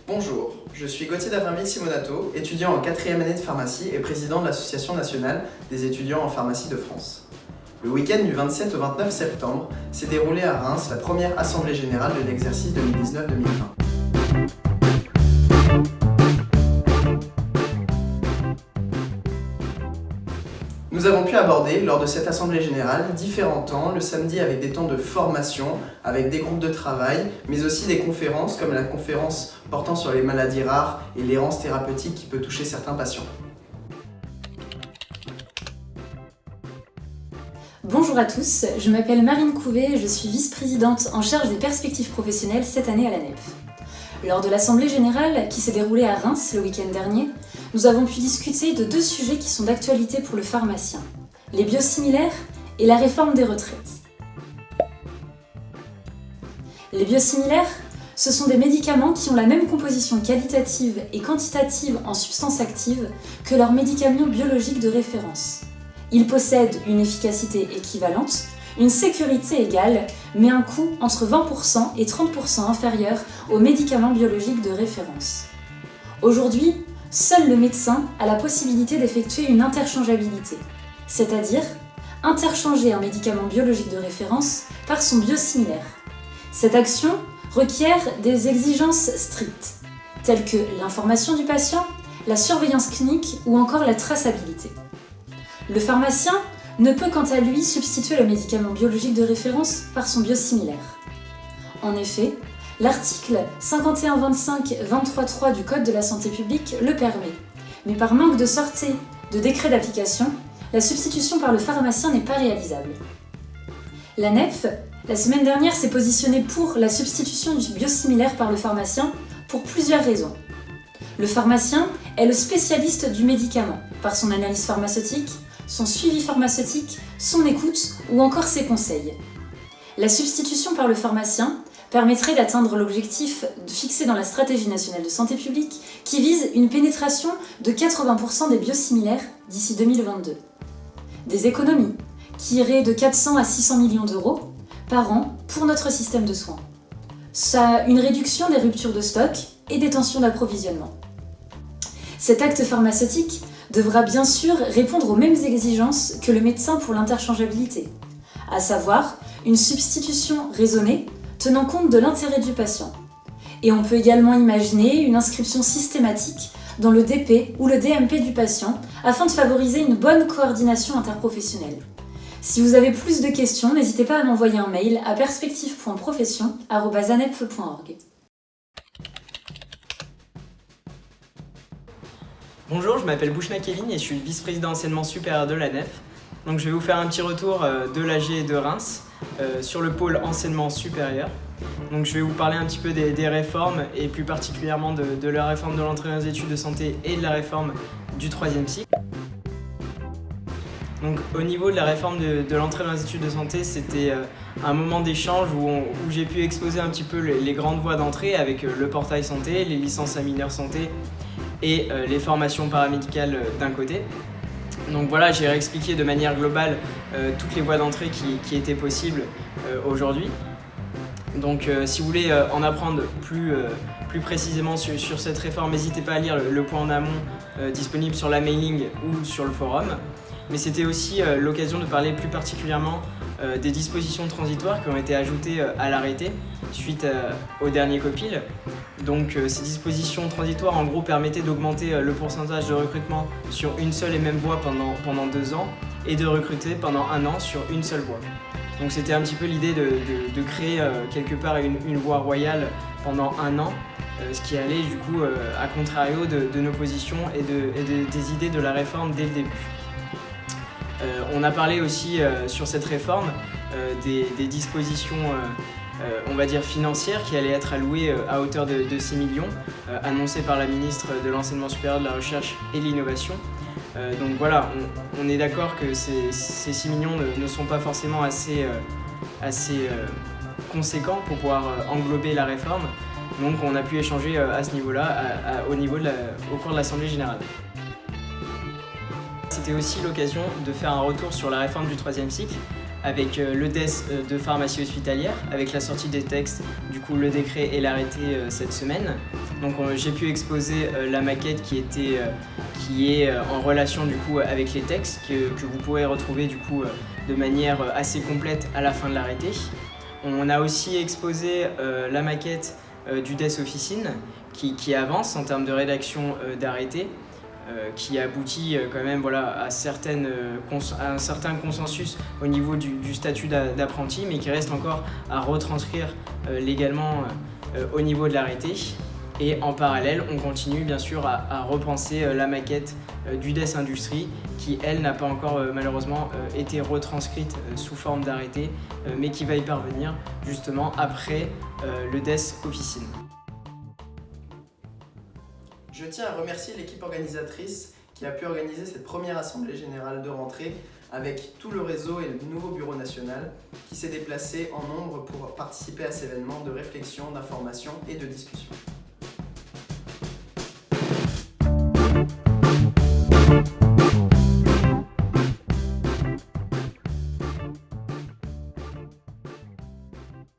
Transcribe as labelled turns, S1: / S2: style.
S1: Bonjour, je suis Gauthier d'Averville-Simonato, étudiant en 4e année de pharmacie et président de l'Association nationale des étudiants en pharmacie de France. Le week-end du 27 au 29 septembre s'est déroulée à Reims la première assemblée générale de l'exercice 2019-2020. Nous avons pu aborder, lors de cette assemblée générale, différents temps, le samedi avec des temps de formation, avec des groupes de travail, mais aussi des conférences comme la conférence portant sur les maladies rares et l'errance thérapeutique qui peut toucher certains patients.
S2: Bonjour à tous, je m'appelle Marine Couvet et je suis vice-présidente en charge des perspectives professionnelles cette année à la NEP. Lors de l'Assemblée générale qui s'est déroulée à Reims le week-end dernier, nous avons pu discuter de deux sujets qui sont d'actualité pour le pharmacien, les biosimilaires et la réforme des retraites. Les biosimilaires, ce sont des médicaments qui ont la même composition qualitative et quantitative en substances actives que leurs médicaments biologiques de référence. Ils possèdent une efficacité équivalente, une sécurité égale, mais un coût entre 20% et 30% inférieur aux médicaments biologiques de référence. Aujourd'hui, seul le médecin a la possibilité d'effectuer une interchangeabilité, c'est-à-dire interchanger un médicament biologique de référence par son biosimilaire. Cette action requiert des exigences strictes, telles que l'information du patient, la surveillance clinique ou encore la traçabilité. Le pharmacien ne peut quant à lui substituer le médicament biologique de référence par son biosimilaire. En effet, l'article 5125-23.3 du Code de la santé publique le permet, mais par manque de sortie de décret d'application, la substitution par le pharmacien n'est pas réalisable. La NEP, la semaine dernière, s'est positionnée pour la substitution du biosimilaire par le pharmacien pour plusieurs raisons. Le pharmacien est le spécialiste du médicament, par son analyse pharmaceutique, son suivi pharmaceutique, son écoute ou encore ses conseils. La substitution par le pharmacien permettrait d'atteindre l'objectif fixé dans la stratégie nationale de santé publique qui vise une pénétration de 80% des biosimilaires d'ici 2022. Des économies qui iraient de 400 à 600 millions d'euros par an pour notre système de soins. Ça, une réduction des ruptures de stock et des tensions d'approvisionnement. Cet acte pharmaceutique devra bien sûr répondre aux mêmes exigences que le médecin pour l'interchangeabilité, à savoir une substitution raisonnée tenant compte de l'intérêt du patient. Et on peut également imaginer une inscription systématique dans le DP ou le DMP du patient afin de favoriser une bonne coordination interprofessionnelle. Si vous avez plus de questions, n'hésitez pas à m'envoyer un mail à perspective.profession@anep.org.
S3: Bonjour, je m'appelle Bouchna Kevin et je suis vice-président enseignement supérieur de la NEF. Donc je vais vous faire un petit retour de l'AG de Reims sur le pôle enseignement supérieur. Donc je vais vous parler un petit peu des réformes et plus particulièrement de la réforme de l'entrée dans les études de santé et de la réforme du 3e cycle. Donc au niveau de la réforme de l'entrée dans les études de santé, c'était un moment d'échange où j'ai pu exposer un petit peu les grandes voies d'entrée avec le portail santé, les licences à mineurs santé et les formations paramédicales d'un côté. Donc voilà, j'ai réexpliqué de manière globale toutes les voies d'entrée qui étaient possibles aujourd'hui. Donc si vous voulez en apprendre plus précisément sur cette réforme, n'hésitez pas à lire le point en amont disponible sur la mailing ou sur le forum. Mais c'était aussi l'occasion de parler plus particulièrement des dispositions transitoires qui ont été ajoutées à l'arrêté suite au dernier COPIL. Donc ces dispositions transitoires en gros permettaient d'augmenter le pourcentage de recrutement sur une seule et même voie pendant 2 ans et de recruter pendant 1 an sur une seule voie. Donc c'était un petit peu l'idée de créer quelque part une voie royale pendant 1 an, ce qui allait du coup à contrario de nos positions et des idées de la réforme dès le début. On a parlé aussi sur cette réforme des dispositions on va dire financières qui allaient être allouées à hauteur de 6 millions annoncées par la ministre de l'Enseignement supérieur, de la Recherche et de l'Innovation. Donc voilà, on est d'accord que ces 6 millions ne sont pas forcément assez conséquents pour pouvoir englober la réforme. Donc on a pu échanger à ce niveau-là au cours de l'Assemblée générale. C'était aussi l'occasion de faire un retour sur la réforme du 3e cycle avec le DES de pharmacie hospitalière, avec la sortie des textes, du coup le décret et l'arrêté cette semaine. Donc j'ai pu exposer la maquette qui est en relation du coup avec les textes que vous pourrez retrouver du coup de manière assez complète à la fin de l'arrêté. On a aussi exposé la maquette du DES Officine qui avance en termes de rédaction d'arrêté, qui aboutit quand même à un certain consensus au niveau du statut d'apprenti, mais qui reste encore à retranscrire légalement au niveau de l'arrêté. Et en parallèle, on continue bien sûr à repenser la maquette du DES Industrie qui, elle, n'a pas encore malheureusement été retranscrite sous forme d'arrêté, mais qui va y parvenir justement après le DES Officine.
S1: Je tiens à remercier l'équipe organisatrice qui a pu organiser cette première assemblée générale de rentrée avec tout le réseau et le nouveau bureau national qui s'est déplacé en nombre pour participer à cet événement de réflexion, d'information et de discussion.